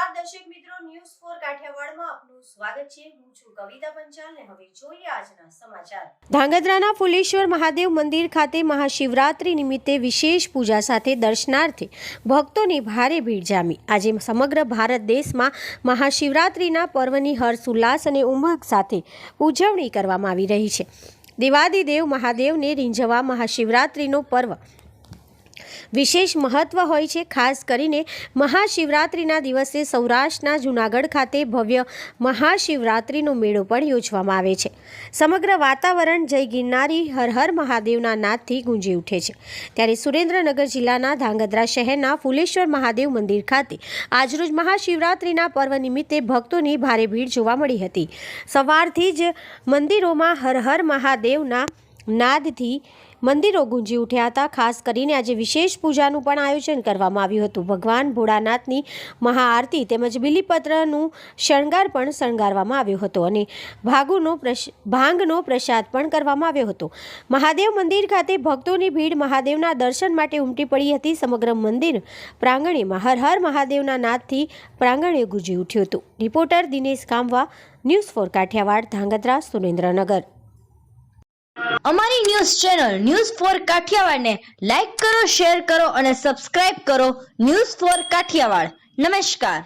નમસ્કાર દર્શક મિત્રો, ન્યૂઝ ફોર કાઠિયાવાડમાં આપનું સ્વાગત છે। હું છું કવિતા પંચાલ ને હવે જોઈએ આજના સમાચાર। ધાંગધ્રાના ફુલેશ્વર મહાદેવ મંદિર ખાતે મહાશિવરાત્રી નિમિત્તે વિશેષ પૂજા સાથે દર્શનાર્થે ભક્તોની ભારે ભીડ જામી। આજે સમગ્ર ભારત દેશમાં મહાશિવરાત્રીના પર્વની હર્ષોલ્લાસ અને ઉમંગ સાથે ઉજવણી કરવામાં આવી રહી છે। દેવાદિદેવ મહાદેવને રીંઝવા મહાશિવરાત્રીનો પર્વ વિશેષ મહત્વ હોય છે। ખાસ કરીને મહાશિવરાત્રિના દિવસે સૌરાષ્ટ્રના જૂનાગઢ ખાતે ભવ્ય મહાશિવરાત્રિનો મેળો પણ યોજવામાં આવે છે। સમગ્ર વાતાવરણ જય ગિરનારી હર હર મહાદેવના નાદથી ગુંજી ઉઠે છે। ત્યારે સુરેન્દ્રનગર જિલ્લાના ધાંગધ્રા શહેરના ફુલેશ્વર મહાદેવ મંદિર ખાતે આજરોજ મહાશિવરાત્રિના પર્વ નિમિત્તે ભક્તોની ભારે ભીડ જોવા મળી હતી। સવારથી જ મંદિરોમાં હર હર મહાદેવના નાદથી મંદિરો ગુંજી ઉઠ્યા હતા। ખાસ કરીને આજે વિશેષ પૂજાનું પણ આયોજન કરવામાં આવ્યું હતું। ભગવાન ભોળાનાથની મહાઆરતી તેમજ બિલીપત્રનું શણગાર પણ શણગારવામાં આવ્યો હતો અને ભાંગનો પ્રસાદ પણ કરવામાં આવ્યો હતો। મહાદેવ મંદિર ખાતે ભક્તોની ભીડ મહાદેવના દર્શન માટે ઉમટી પડી હતી। સમગ્ર મંદિર પ્રાંગણેમાં હર હર મહાદેવના નાદથી પ્રાંગણે ગુંજી ઉઠ્યું હતું। Reporter Dinesh Kamva, news for Kathiawad, Dhrangadhra, Surendranagar. અમારી ન્યૂઝ ચેનલ ન્યૂઝ ફોર કાઠિયાવાડને લાઈક કરો, શેર કરો અને સબસ્ક્રાઇબ કરો। News for Kathiawad. નમસ્કાર।